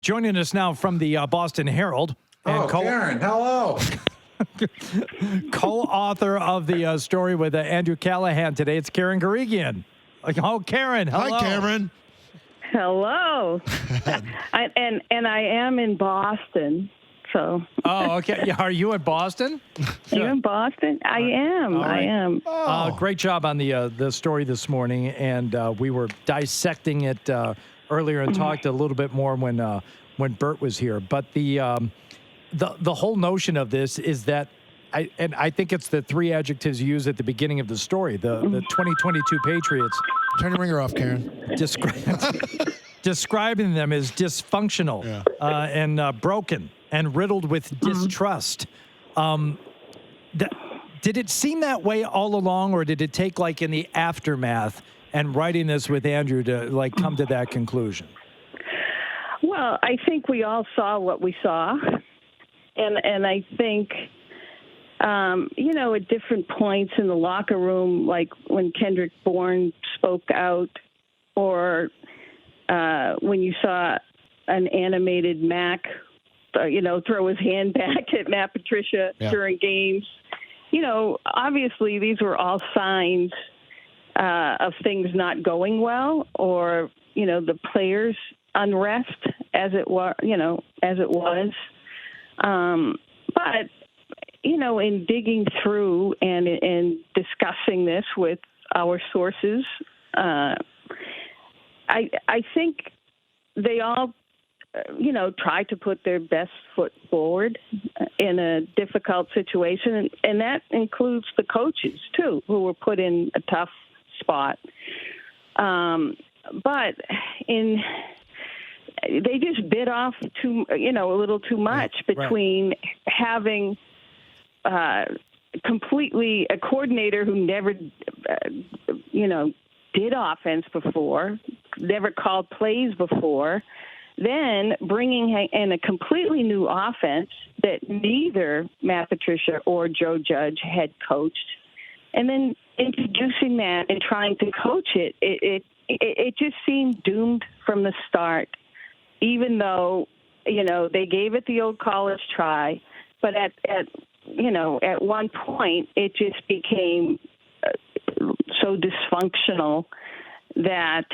Joining us now from the Boston Herald. And Karen, hello. Co-author of the story with Andrew Callahan today. It's Karen Guregian. Oh, Karen. Hello. Hi, Karen. Hello. and I am in Boston. So. Oh, okay. Yeah, are you in Boston? You in Boston? I am. Right. I am. Great job on the story this morning, and we were dissecting it earlier and talked a little bit more when Bert was here. But the whole notion of this is that I think it's the three adjectives you use at the beginning of the story. The 2022 Patriots. Turn your ringer off, Karen. Describing them as dysfunctional and broken and riddled with distrust. Did it seem that way all along, or did it take like in the aftermath and writing this with Andrew to like come to that conclusion? Well, I think we all saw what we saw, and I think at different points in the locker room, like when Kendrick Bourne spoke out, or when you saw an animated Mac, throw his hand back at Matt Patricia during games. Obviously these were all signs of things not going well, or the players' unrest as it was. But in digging through and discussing this with our sources, I think they all, try to put their best foot forward in a difficult situation. And that includes the coaches, too, who were put in a tough spot. But they just bit off a little too much between having completely a coordinator who never, did offense before, never called plays before, then bringing in a completely new offense that neither Matt Patricia or Joe Judge had coached, and then introducing that and trying to coach it, it just seemed doomed from the start, even though, they gave it the old college try, but at one point it just became so dysfunctional that,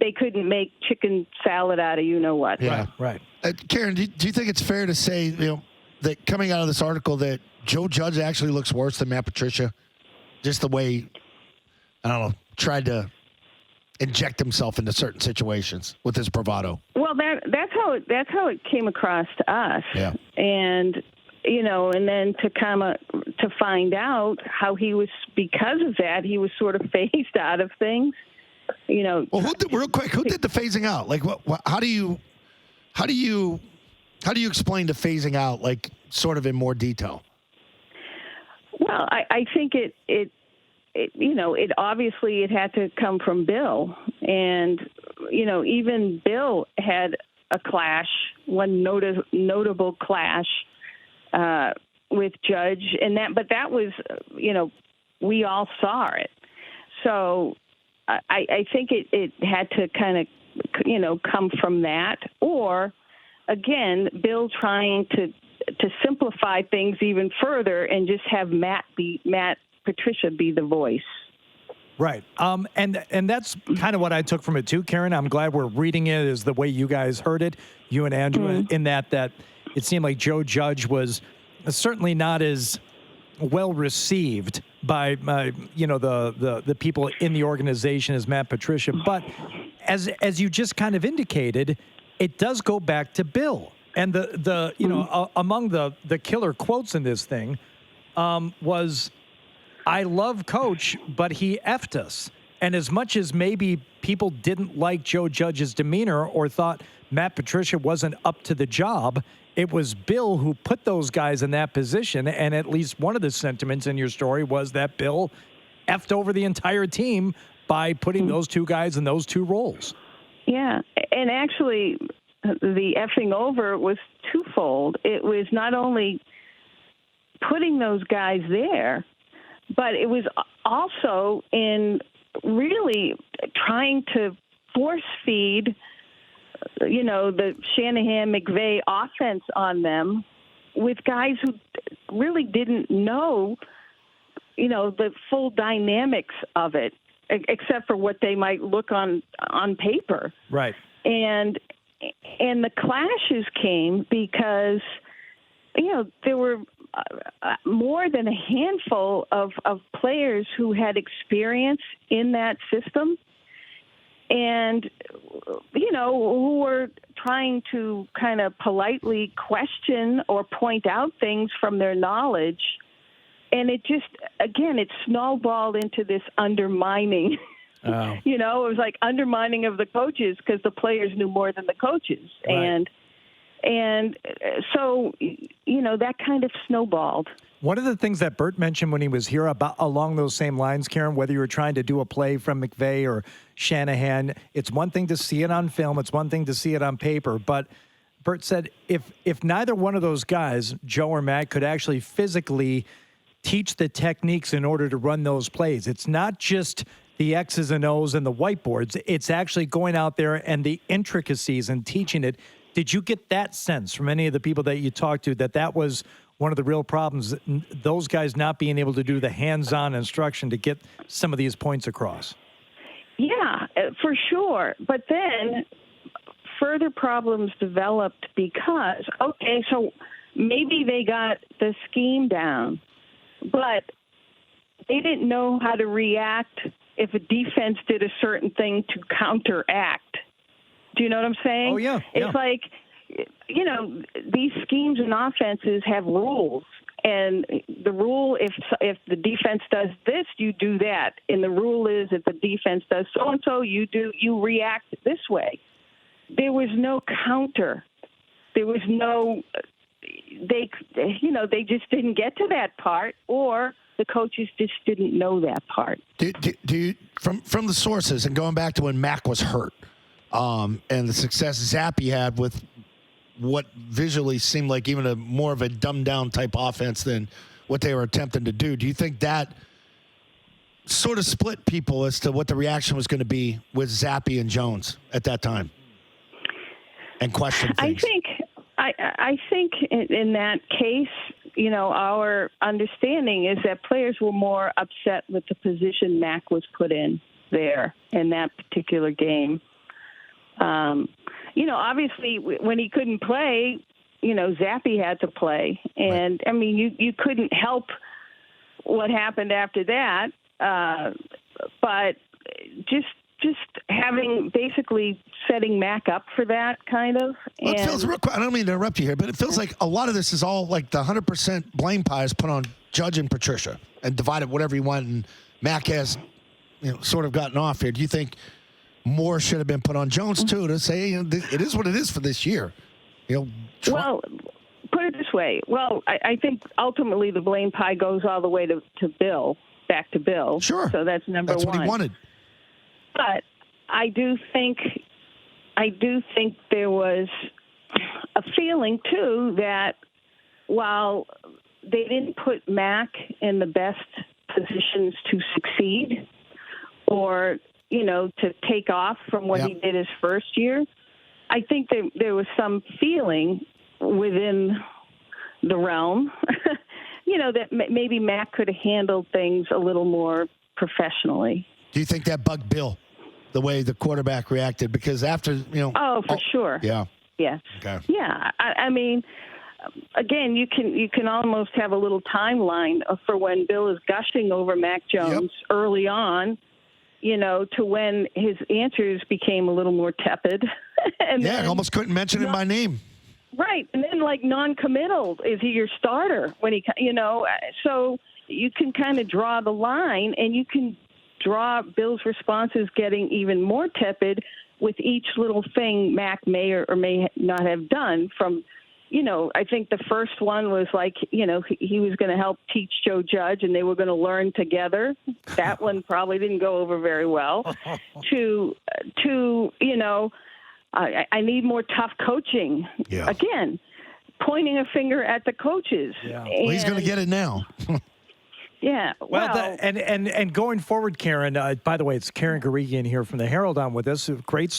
they couldn't make chicken salad out of what. Yeah, right. Karen, do you think it's fair to say, that coming out of this article that Joe Judge actually looks worse than Matt Patricia? Just the way, tried to inject himself into certain situations with his bravado. Well, that's how it came across to us. Yeah. And and then to find out how he was, because of that, he was sort of phased out of things. Well, real quick, who did the phasing out? Like, how do you explain the phasing out, like, sort of in more detail? Well, I think it obviously it had to come from Bill, and even Bill had a clash, one notable clash with Judge, but that was we all saw it, so I think it had to kind of come from that, or again Bill trying to simplify things even further and just have Matt Patricia be the voice. Right. And that's kind of what I took from it too, Karen. I'm glad we're reading it as the way you guys heard it, you and Andrew, in that it seemed like Joe Judge was certainly not as well received by the people in the organization as Matt Patricia. But as you just kind of indicated, it does go back to Bill. And among the killer quotes in this thing was, "I love Coach, but he effed us." And as much as maybe people didn't like Joe Judge's demeanor or thought Matt Patricia wasn't up to the job, it was Bill who put those guys in that position. And at least one of the sentiments in your story was that Bill effed over the entire team by putting those two guys in those two roles. Yeah, and actually the effing over was twofold. It was not only putting those guys there, but it was also in really trying to force feed the Shanahan-McVay offense on them with guys who really didn't know, the full dynamics of it, except for what they might look on paper. Right. And the clashes came because, there were more than a handful of players who had experience in that system and, who were trying to kind of politely question or point out things from their knowledge. And it just, again, it snowballed into this undermining. Oh. It was like undermining of the coaches because the players knew more than the coaches. Right. And so, that kind of snowballed. One of the things that Bert mentioned when he was here about along those same lines, Karen, whether you were trying to do a play from McVay or Shanahan, it's one thing to see it on film, it's one thing to see it on paper. But Bert said if neither one of those guys, Joe or Matt, could actually physically teach the techniques in order to run those plays, it's not just the X's and O's and the whiteboards, it's actually going out there and the intricacies and teaching it. Did you get that sense from any of the people that you talked to that was one of the real problems, those guys not being able to do the hands-on instruction to get some of these points across? Yeah, for sure. But then further problems developed because, so maybe they got the scheme down, but they didn't know how to react if a defense did a certain thing to counteract. Do you know what I'm saying? Oh, yeah. It's like, these schemes and offenses have rules. And the rule, if the defense does this, you do that. And the rule is if the defense does so-and-so, you react this way. There was no counter. There was no, they just didn't get to that part, or the coaches just didn't know that part. Do you, from the sources, and going back to when Mac was hurt, and the success Zappy had with what visually seemed like even more of a dumbed-down type offense than what they were attempting to do. Do you think that sort of split people as to what the reaction was going to be with Zappy and Jones at that time and question things? I think in that case, our understanding is that players were more upset with the position Mac was put in there in that particular game. Obviously when he couldn't play, Zappy had to play. And right. I mean, you couldn't help what happened after that. But just basically setting Mac up for that kind of. Well, it feels real quick. I don't mean to interrupt you here, but it feels like a lot of this is all like the 100% blame pie is put on Judge and Patricia and divided whatever you want. And Mac has, sort of gotten off here. Do you think more should have been put on Jones too to say it is what it is for this year? Well, put it this way. Well, I think ultimately the blame pie goes all the way to Bill, back to Bill. Sure. So that's number one. That's what he wanted. But I do think there was a feeling too that while they didn't put Mac in the best positions to succeed or to take off from what he did his first year, I think there was some feeling within the realm, that maybe Mac could have handled things a little more professionally. Do you think that bugged Bill, the way the quarterback reacted? Because after, Oh, for sure. Yeah. Yes. Okay. Yeah. I mean, again, you can almost have a little timeline for when Bill is gushing over Mac Jones early on, to when his answers became a little more tepid. And then, almost couldn't mention him by name. Right. And then like non-committal, is he your starter when he, so you can kind of draw the line and you can draw Bill's responses getting even more tepid with each little thing Mac may or may not have done from, I think the first one was like, he was going to help teach Joe Judge and they were going to learn together. That one probably didn't go over very well. to I need more tough coaching. Yeah. Again, pointing a finger at the coaches. Yeah. Well, he's going to get it now. Yeah. Well, and going forward, Karen. By the way, it's Karen Guregian here from the Herald on with us. Great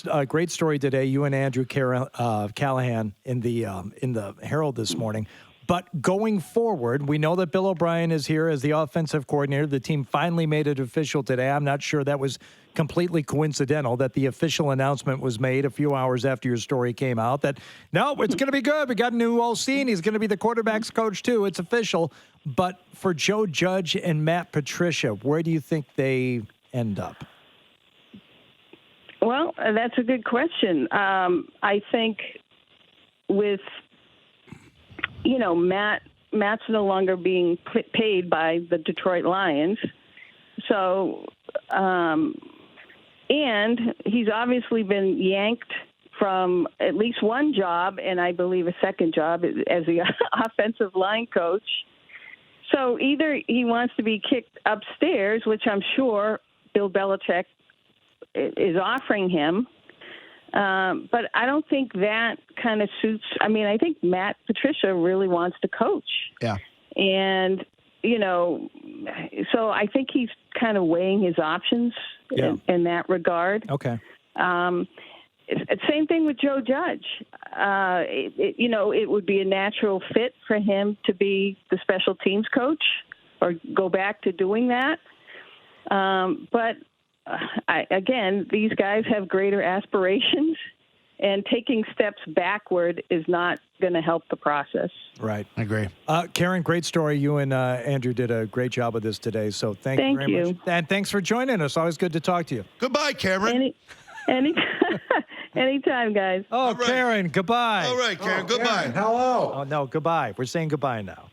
story today. You and Andrew Callahan in the Herald this morning. But going forward, we know that Bill O'Brien is here as the offensive coordinator. The team finally made it official today. I'm not sure that was completely coincidental that the official announcement was made a few hours after your story came out that, no, it's going to be good. We got a new OC, and he's going to be the quarterback's coach, too. It's official. But for Joe Judge and Matt Patricia, where do you think they end up? Well, that's a good question. I think with Matt's no longer being paid by the Detroit Lions. So, and he's obviously been yanked from at least one job, and I believe a second job as the offensive line coach. So either he wants to be kicked upstairs, which I'm sure Bill Belichick is offering him. But I don't think that kind of suits. I mean, I think Matt Patricia really wants to coach. Yeah. And, so I think he's kind of weighing his options in that regard. Okay. Same thing with Joe Judge. It would be a natural fit for him to be the special teams coach or go back to doing that. But again, these guys have greater aspirations, and taking steps backward is not going to help the process. Right. I agree. Karen, great story. You and Andrew did a great job of this today, so thank you very much. And thanks for joining us. Always good to talk to you. Goodbye, Cameron. Anytime, guys. Oh, right. Karen, goodbye. All right, Karen, goodbye. Karen, hello. Oh, no, goodbye. We're saying goodbye now.